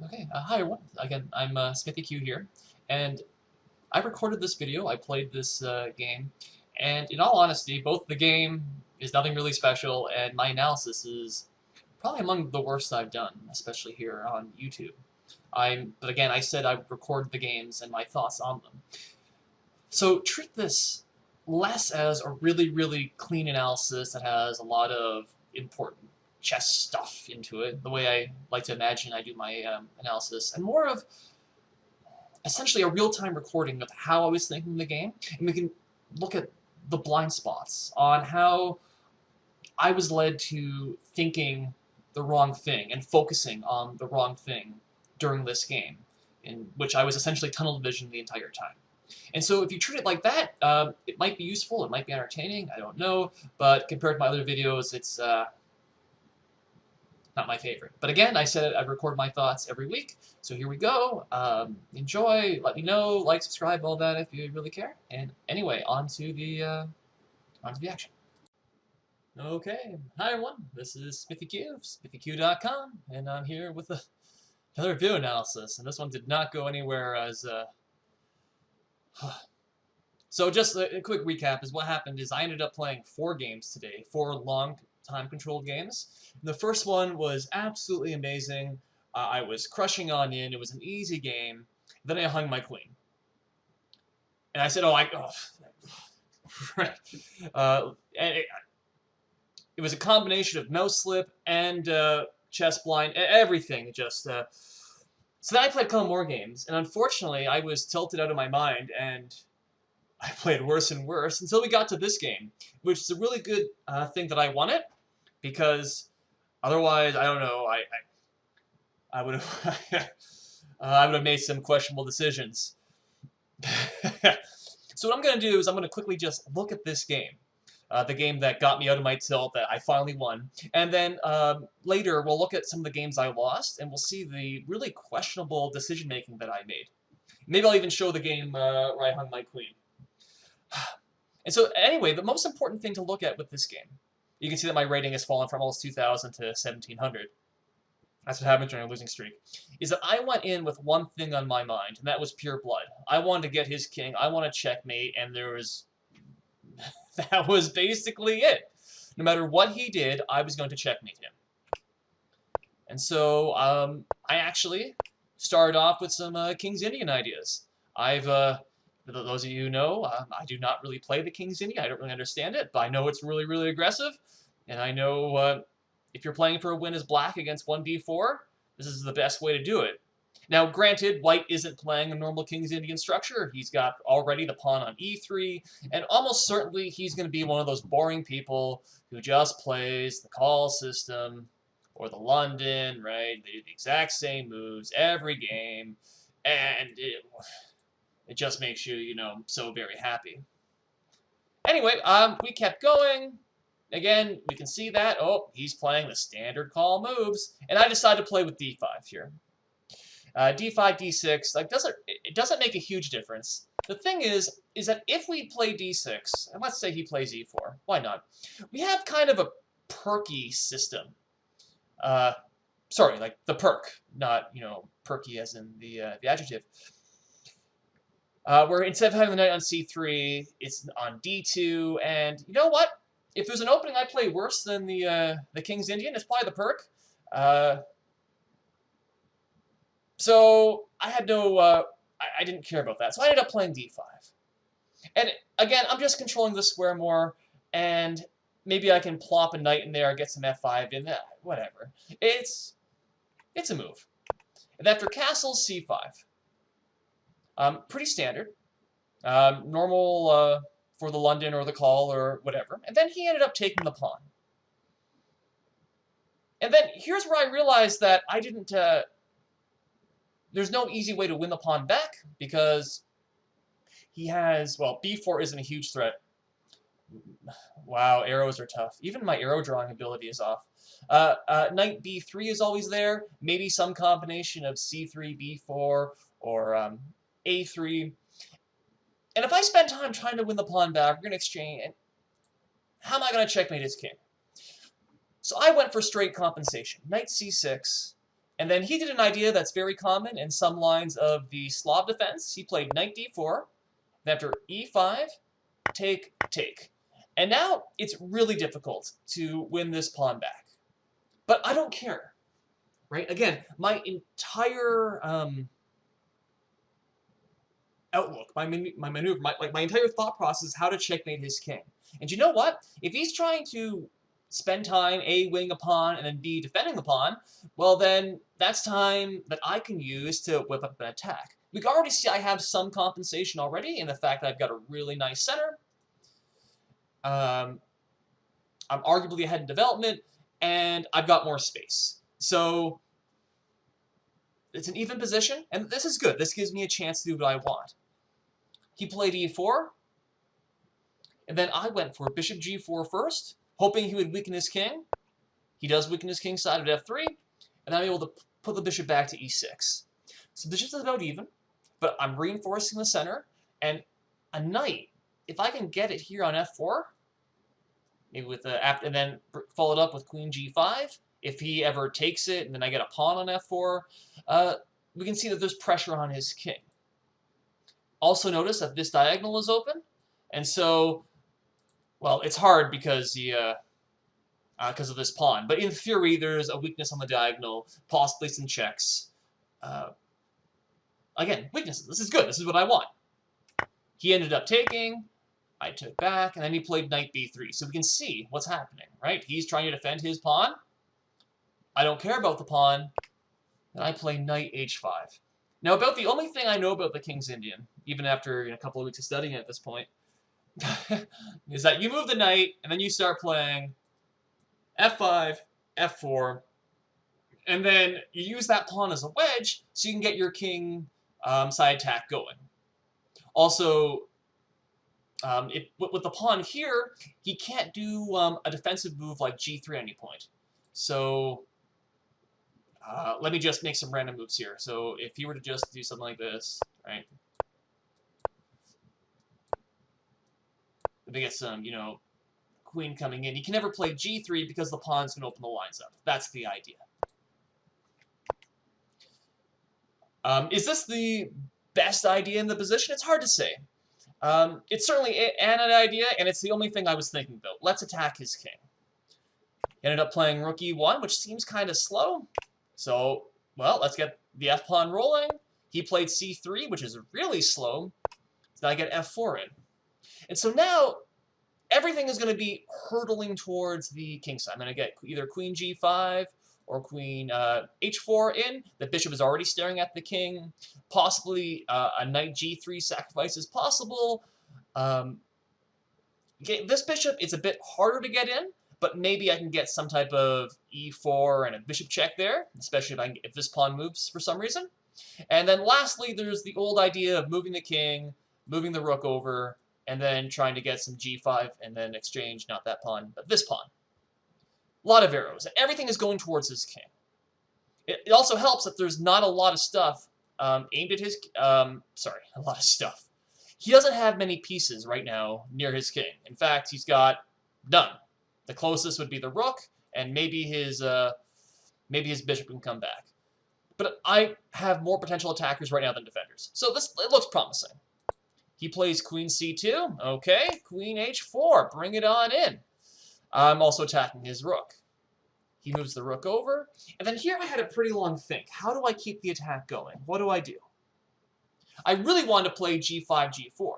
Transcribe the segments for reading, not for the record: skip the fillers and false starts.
Okay, hi everyone. Again, I'm Smithy Q here, and I recorded this video. I played this game, and in all honesty, both the game is nothing really special, and my analysis is probably among the worst I've done, especially here on YouTube. But again, I said I would record the games and my thoughts on them. So treat this less as a really, really clean analysis that has a lot of important chess stuff into it, the way I like to imagine I do my analysis, and more of essentially a real-time recording of how I was thinking the game, and we can look at the blind spots on how I was led to thinking the wrong thing and focusing on the wrong thing during this game, in which I was essentially tunnel vision the entire time. And so if you treat it like that, it might be useful, it might be entertaining, I don't know, but compared to my other videos, it's not my favorite. But again, I said I record my thoughts every week, so here we go. Enjoy, let me know, like, subscribe, all that if you really care. And anyway, on to the action. Okay, hi everyone, this is Smithy Q, smithyq.com, and I'm here with another video analysis, and this one did not go anywhere as So just a quick recap is what happened is I ended up playing 4 games today, 4 long time controlled games. The first one was absolutely amazing. I was crushing on in. It was an easy game. Then I hung my queen. And I said, and it was a combination of mouse slip and chess blind, everything just. So then I played a couple more games, and unfortunately I was tilted out of my mind, and I played worse and worse until we got to this game, which is a really good thing that I won it, because otherwise, I don't know, I would have I would have made some questionable decisions. So what I'm going to do is I'm going to quickly just look at this game, the game that got me out of my tilt that I finally won, and then later we'll look at some of the games I lost, and we'll see the really questionable decision making that I made. Maybe I'll even show the game where I hung my queen. And so anyway, the most important thing to look at with this game, you can see that my rating has fallen from almost 2,000 to 1,700. That's what happens during a losing streak. Is that I went in with one thing on my mind, and that was pure blood. I wanted to get his king, I want to checkmate, and there was... that was basically it. No matter what he did, I was going to checkmate him. And so I actually started off with some King's Indian ideas. Those of you who know, I do not really play the King's Indian. I don't really understand it, but I know it's really, really aggressive. And I know if you're playing for a win as black against 1d4, this is the best way to do it. Now, granted, white isn't playing a normal King's Indian structure. He's got already the pawn on e3, and almost certainly he's going to be one of those boring people who just plays the Colle system or the London, right? They do the exact same moves every game, and it just makes you, you know, so very happy. Anyway, we kept going. Again, we can see that, oh, he's playing the standard Colle moves, and I decided to play with d5 here. D5, D6, like it doesn't make a huge difference. The thing is that if we play D6, and let's say he plays E4, why not? We have kind of a perky system. Sorry, like the perk, not, you know, perky as in the adjective. Where instead of having the knight on C3, it's on D2, and you know what? If there's an opening I play worse than the King's Indian, it's probably the perk. So I had no, I didn't care about that. So I ended up playing d5. And again, I'm just controlling the square more, and maybe I can plop a knight in there, get some f5 in, whatever. It's a move. And after castles, c5. Pretty standard. Normal for the London or the Colle or whatever. And then he ended up taking the pawn. And then here's where I realized that I didn't... there's no easy way to win the pawn back, because he has, well, b4 isn't a huge threat. Wow, arrows are tough. Even my arrow drawing ability is off. Knight b3 is always there. Maybe some combination of c3, b4, or a3. And if I spend time trying to win the pawn back, we're going to exchange. And how am I going to checkmate his king? So I went for straight compensation. Knight c6. And then he did an idea that's very common in some lines of the Slav defense. He played knight d4, then after e5, take, take. And now it's really difficult to win this pawn back. But I don't care, right? Again, my entire outlook, my maneuver, my entire thought process is how to checkmate his king. And you know what? If he's trying to spend time A, winning a pawn, and then B, defending the pawn, well then, that's time that I can use to whip up an attack. We can already see I have some compensation already in the fact that I've got a really nice center. I'm arguably ahead in development, and I've got more space. So, it's an even position, and this is good. This gives me a chance to do what I want. He played e4, and then I went for bishop g4 first, hoping he would weaken his king. He does weaken his king side at f3, and I'm able to put the bishop back to e6. So the bishop's about even, but I'm reinforcing the center, and a knight, if I can get it here on f4, maybe with the and then follow it up with queen g5, if he ever takes it, and then I get a pawn on f4, we can see that there's pressure on his king. Also notice that this diagonal is open, and so, well, it's hard because of this pawn. But in theory, there's a weakness on the diagonal, possibly some checks. Again, weaknesses. This is good. This is what I want. He ended up taking. I took back, and then he played knight b3. So we can see what's happening, right? He's trying to defend his pawn. I don't care about the pawn. And I play knight h5. Now, about the only thing I know about the King's Indian, even after a couple of weeks of studying it at this point, is that you move the knight, and then you start playing f5, f4, and then you use that pawn as a wedge so you can get your king side attack going. Also, with the pawn here, he can't do a defensive move like g3 at any point. So let me just make some random moves here. So if he were to just do something like this, right? Let me get some, queen coming in. He can never play g3 because the pawn's going to open the lines up. That's the idea. Is this the best idea in the position? It's hard to say. It's certainly an idea, and it's the only thing I was thinking about. Let's attack his king. He ended up playing rook e1, which seems kind of slow. So, well, let's get the f-pawn rolling. He played c3, which is really slow. So now I get f4 in. And so now, everything is going to be hurtling towards the king side. I'm going to get either queen g5 or queen h4 in. The bishop is already staring at the king. Possibly a knight g3 sacrifice is possible. This bishop is a bit harder to get in, but maybe I can get some type of e4 and a bishop check there, especially if this pawn moves for some reason. And then lastly, there's the old idea of moving the king, moving the rook over, and then trying to get some g5 and then exchange, not that pawn, but this pawn. A lot of arrows. Everything is going towards his king. It also helps that there's not a lot of stuff aimed at his... a lot of stuff. He doesn't have many pieces right now near his king. In fact, he's got none. The closest would be the rook, and maybe his bishop can come back. But I have more potential attackers right now than defenders. So it looks promising. He plays queen c2. Okay, queen h4. Bring it on in. I'm also attacking his rook. He moves the rook over. And then here I had a pretty long think. How do I keep the attack going? What do I do? I really wanted to play g5, g4.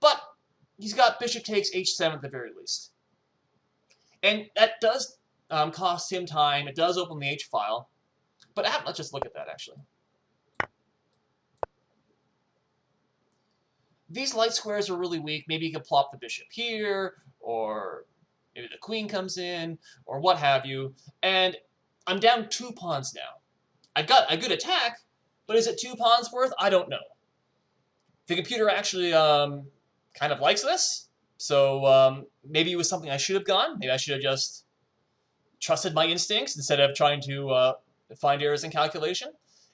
But he's got bishop takes h7 at the very least. And that does cost him time. It does open the h-file. But let's just look at that, actually. These light squares are really weak. Maybe you could plop the bishop here, or maybe the queen comes in, or what have you. And I'm down 2 pawns now. I got a good attack, but is it 2 pawns worth? I don't know. The computer actually kind of likes this, so maybe it was something I should have gone. Maybe I should have just trusted my instincts instead of trying to find errors in calculation.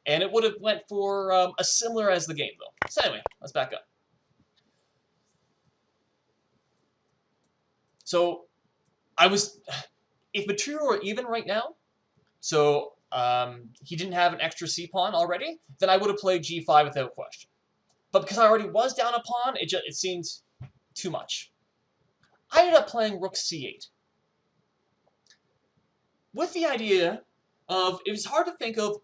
And it would have went for a similar as the game, though. So anyway, let's back up. So if material were even right now, so he didn't have an extra c-pawn already, then I would have played g5 without question. But because I already was down a pawn, it seemed too much. I ended up playing rook c8. With the idea of, it was hard to think of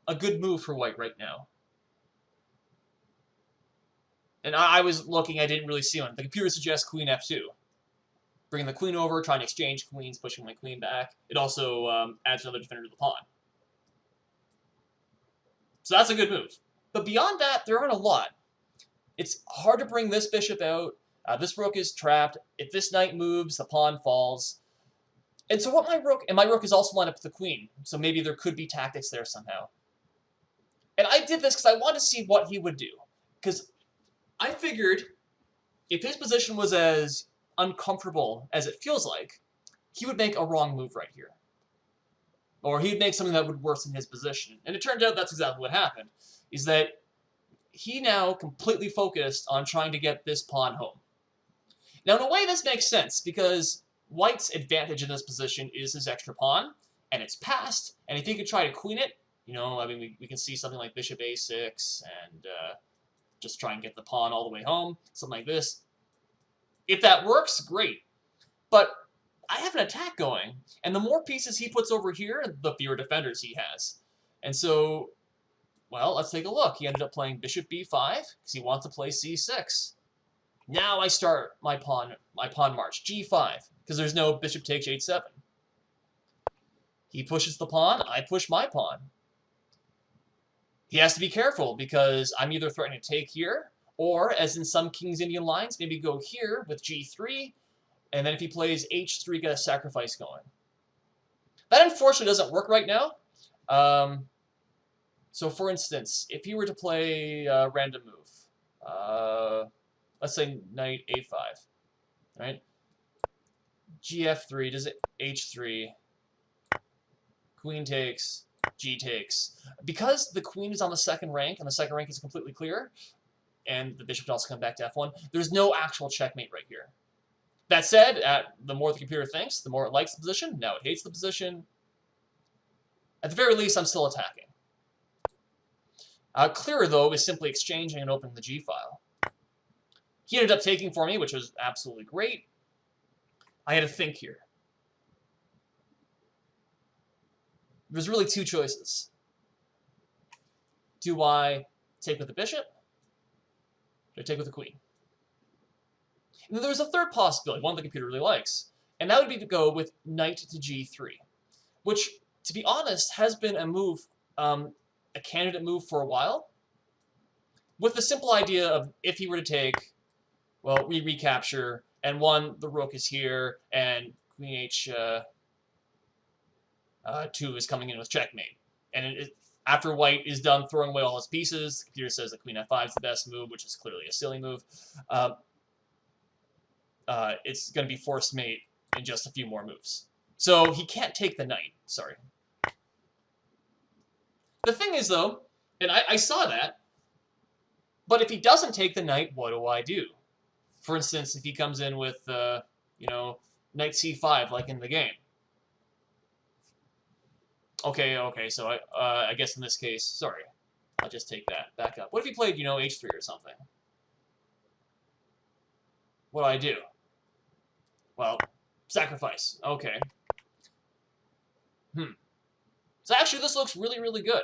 a good move for white right now. And I was looking, I didn't really see one. The computer suggests queen f2. Bringing the queen over, trying to exchange queens, pushing my queen back. It also adds another defender to the pawn. So that's a good move. But beyond that, there aren't a lot. It's hard to bring this bishop out. This rook is trapped. If this knight moves, the pawn falls. And so what my rook is also lined up with the queen. So maybe there could be tactics there somehow. And I did this because I wanted to see what he would do. Because I figured if his position was as uncomfortable as it feels like, he would make a wrong move right here. Or he'd make something that would worsen his position. And it turned out that's exactly what happened, is that he now completely focused on trying to get this pawn home. Now, in a way, this makes sense, because white's advantage in this position is his extra pawn, and it's passed, and if he could try to queen it, you know, I mean, we can see something like bishop a6, and just try and get the pawn all the way home, something like this. If that works, great. But I have an attack going, and the more pieces he puts over here, the fewer defenders he has. And so, well, let's take a look. He ended up playing bishop b5, because he wants to play c6. Now I start my pawn march, g5, because there's no bishop takes h7. He pushes the pawn, I push my pawn. He has to be careful, because I'm either threatening to take here, or, as in some King's Indian lines, maybe go here with g3, and then if he plays h3, get a sacrifice going. That unfortunately doesn't work right now. So for instance, if he were to play a random move, let's say knight a5, right? gf3, does it h3, queen takes, g takes. Because the queen is on the second rank, and the second rank is completely clear, and the bishop can also come back to f1, there's no actual checkmate right here. That said, the more the computer thinks, the more it likes the position. Now it hates the position. At the very least, I'm still attacking. Clearer, though, is simply exchanging and opening the g-file. He ended up taking for me, which was absolutely great. I had to think here. There's really two choices. Do I take with the bishop? Do I take with the queen? And there's a third possibility, one the computer really likes, and that would be to go with knight to g3, which, to be honest, has been a move, a candidate move for a while, with the simple idea of if he were to take, well, we recapture, and the rook is here, and queen h2 is coming in with checkmate. And after white is done throwing away all his pieces, the computer says that queen f5 is the best move, which is clearly a silly move. It's going to be forced mate in just a few more moves. So he can't take the knight, sorry. The thing is, though, and I saw that, but if he doesn't take the knight, what do I do? For instance, if he comes in with, you know, knight c5, like in the game. Okay, so I guess in this case, sorry, I'll just take that back up. What if he played, you know, h3 or something? What do I do? Well, sacrifice. Okay. So actually, this looks really, really good.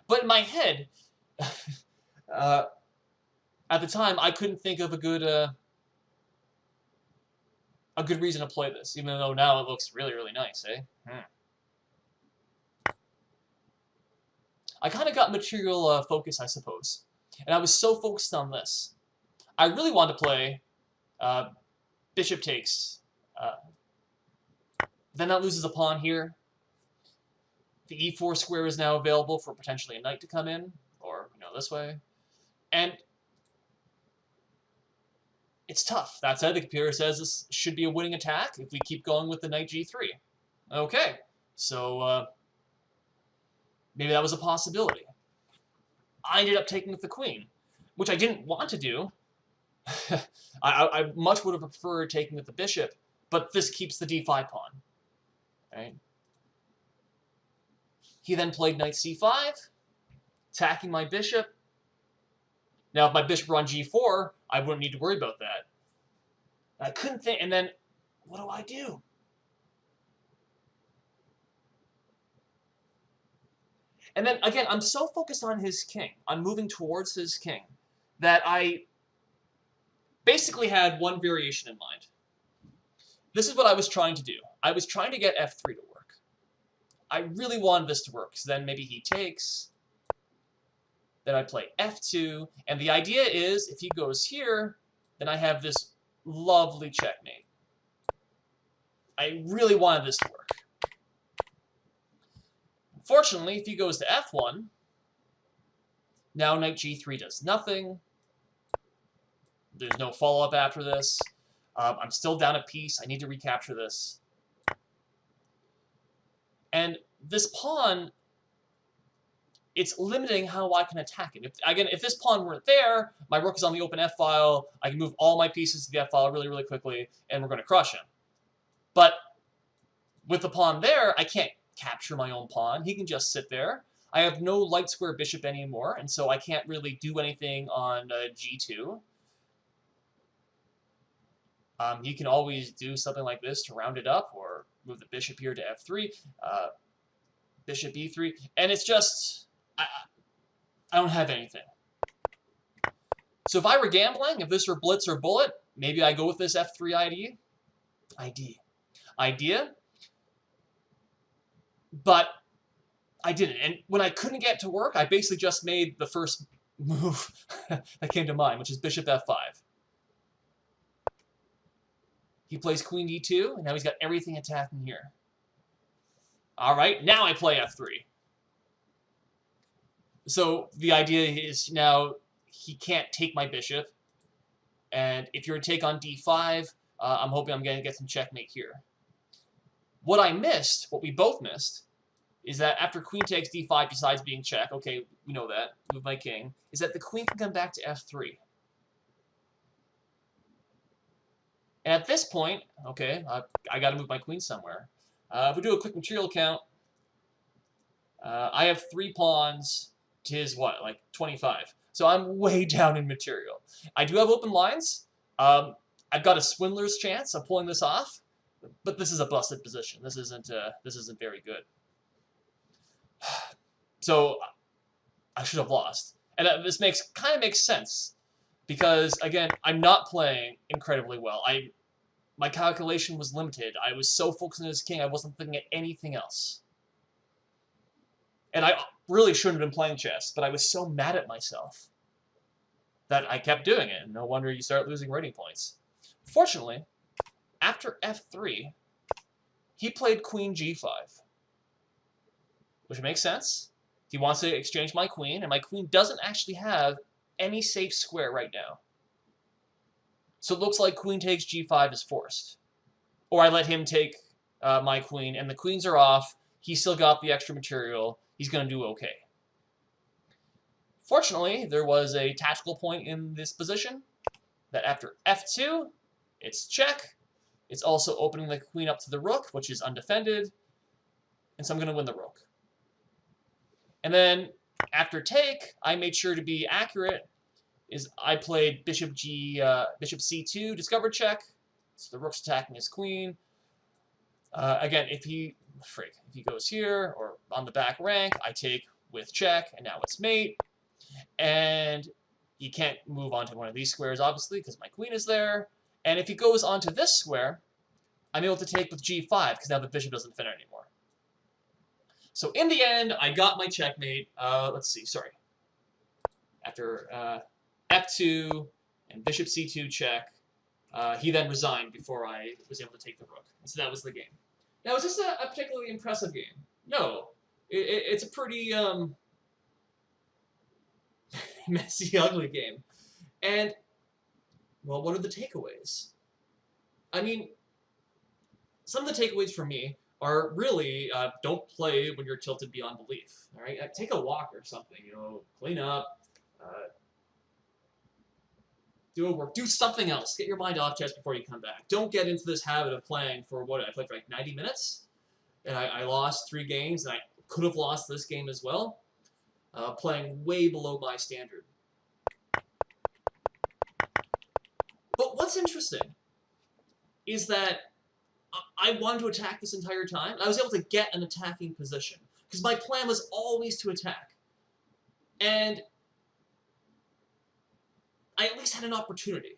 But in my head, at the time, I couldn't think of a good reason to play this, even though now it looks really, really nice, eh? I kind of got material focus, I suppose. And I was so focused on this. I really wanted to play bishop takes. Then that loses a pawn here. The e4 square is now available for potentially a knight to come in, or, you know, this way. And it's tough. That said, the computer says this should be a winning attack if we keep going with the knight g3. Okay, so maybe that was a possibility. I ended up taking with the queen, which I didn't want to do. I much would have preferred taking with the bishop, but this keeps the d5 pawn. Right? He then played knight c5, attacking my bishop. Now, if my bishop were on g4, I wouldn't need to worry about that. I couldn't think, and then, what do I do? And then, again, I'm so focused on his king, on moving towards his king, that I basically had one variation in mind. This is what I was trying to do. I was trying to get f3 to work. I really wanted this to work, because then maybe he takes, then I play f2, and the idea is, if he goes here, then I have this lovely checkmate. I really wanted this to work. Unfortunately, if he goes to f1, now knight g3 does nothing. There's no follow-up after this. I'm still down a piece. I need to recapture this. And this pawn, it's limiting how I can attack it. If this pawn weren't there, my rook is on the open f-file, I can move all my pieces to the f-file really, really quickly, and we're going to crush him. But with the pawn there, I can't capture my own pawn. He can just sit there. I have no light square bishop anymore, and so I can't really do anything on g2. He can always do something like this to round it up, or move the bishop here to f3, bishop e3, and it's just, I don't have anything. So if I were gambling, if this were blitz or bullet, maybe I go with this f3 idea, but I didn't. And when I couldn't get it to work, I basically just made the first move that came to mind, which is bishop f5. He plays queen d2, and now he's got everything attacking here. All right, now I play f3. So the idea is now he can't take my bishop, and if you're to take on d5, I'm hoping I'm going to get some checkmate here. What I missed, what we both missed, is that after queen takes d5, besides being check, okay, we know that, move my king, is that the queen can come back to f3. And at this point, okay, I got to move my queen somewhere. If we do a quick material count, I have 3 pawns to his, what, like 25. So I'm way down in material. I do have open lines. I've got a swindler's chance of pulling this off, but this is a busted position. This isn't very good. So I should have lost. And this kind of makes sense. Because, again, I'm not playing incredibly well. My calculation was limited. I was so focused on his king, I wasn't thinking of anything else. And I really shouldn't have been playing chess, but I was so mad at myself that I kept doing it. No wonder you start losing rating points. Fortunately, after f3, he played queen g5, which makes sense. He wants to exchange my queen, and my queen doesn't actually have any safe square right now. So it looks like queen takes g5 is forced. Or I let him take my queen, and the queens are off. He's still got the extra material. He's going to do okay. Fortunately, there was a tactical point in this position that after f2, it's check. It's also opening the queen up to the rook, which is undefended. And so I'm going to win the rook. And then after take, I made sure to be accurate. I played bishop c2, discover check. So the rook's attacking his queen. Again, if he goes here or on the back rank, I take with check, and now it's mate. And he can't move onto one of these squares, obviously, because my queen is there. And if he goes onto this square, I'm able to take with g5, because now the bishop doesn't fit anymore. So in the end, I got my checkmate. Let's see, sorry. After f2 and bishop c2 check, he then resigned before I was able to take the rook. And so that was the game. Now, is this a particularly impressive game? No. It's a pretty messy, ugly game. And, well, what are the takeaways? I mean, some of the takeaways for me are really don't play when you're tilted beyond belief. All right, take a walk or something. You know, clean up, do a work, do something else. Get your mind off chess before you come back. Don't get into this habit of playing for what I played for like 90 minutes, and I lost 3 games, and I could have lost this game as well, playing way below my standard. But what's interesting is that I wanted to attack this entire time, and I was able to get an attacking position, because my plan was always to attack. And I at least had an opportunity.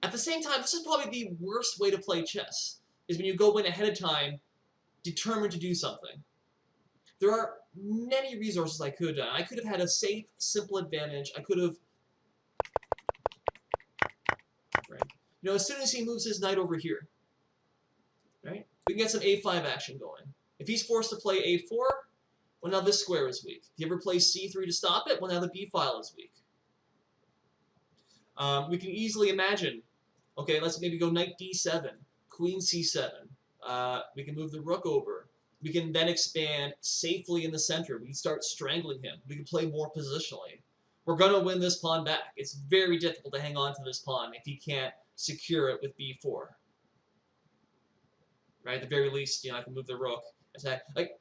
At the same time, this is probably the worst way to play chess, is when you go in ahead of time, determined to do something. There are many resources I could have done. I could have had a safe, simple advantage. I could have... Right. You know, as soon as he moves his knight over here, right, we can get some a5 action going. If he's forced to play a4, well, now this square is weak. If he ever plays c3 to stop it, well, now the b file is weak. We can easily imagine, okay, let's maybe go knight d7, queen c7. We can move the rook over. We can then expand safely in the center. We can start strangling him. We can play more positionally. We're going to win this pawn back. It's very difficult to hang on to this pawn if he can't secure it with b4. Right? At the very least, you know, I can move the rook. Attack. Like,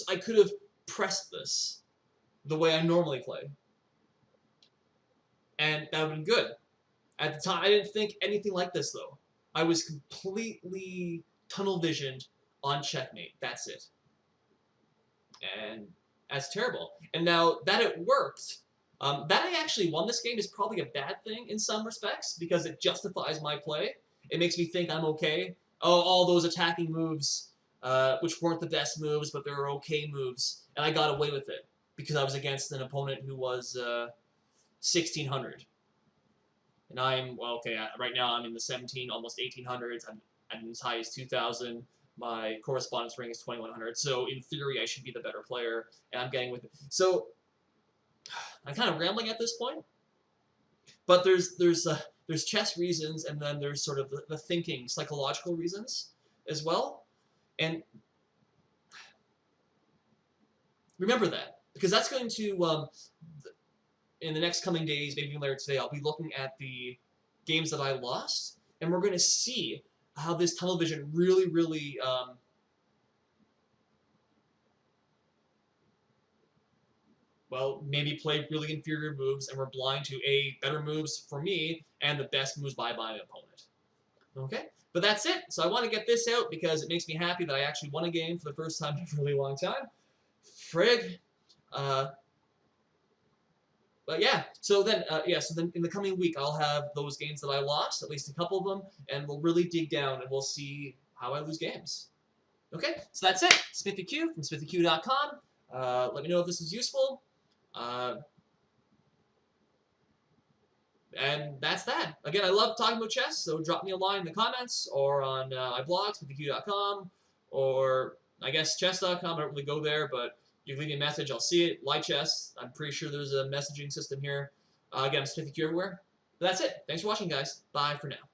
I could have pressed this the way I normally play. And that would have been good. At the time, I didn't think anything like this, though. I was completely tunnel-visioned on checkmate. That's it. And that's terrible. And now that it worked, that I actually won this game is probably a bad thing in some respects, because it justifies my play. It makes me think I'm okay. Oh, all those attacking moves, which weren't the best moves, but they were okay moves, and I got away with it because I was against an opponent who was 1600. And I'm, well, okay, right now I'm in the 17, almost 1800s. I'm as high as 2000. My correspondence rank is 2100. So in theory, I should be the better player, and I'm getting with it. So I'm kind of rambling at this point, but there's chess reasons, and then there's sort of the thinking, psychological reasons as well. And remember that, because that's going to, in the next coming days, maybe even later today, I'll be looking at the games that I lost, and we're going to see how this tunnel vision really, really well, maybe played really inferior moves and were blind to better moves for me and the best moves by my opponent. Okay? But that's it. So I want to get this out because it makes me happy that I actually won a game for the first time in a really long time. Frig. But yeah, so then in the coming week, I'll have those games that I lost, at least a couple of them, and we'll really dig down and we'll see how I lose games. Okay, so that's it. SmithyQ from SmithyQ.com. Let me know if this is useful. And that's that. Again, I love talking about chess, so drop me a line in the comments or on my blog, SmithyQ.com, or I guess chess.com. I don't really go there, but you can leave me a message. I'll see it. Like chess. I'm pretty sure there's a messaging system here. Again, I'm SmithyQ everywhere. But that's it. Thanks for watching, guys. Bye for now.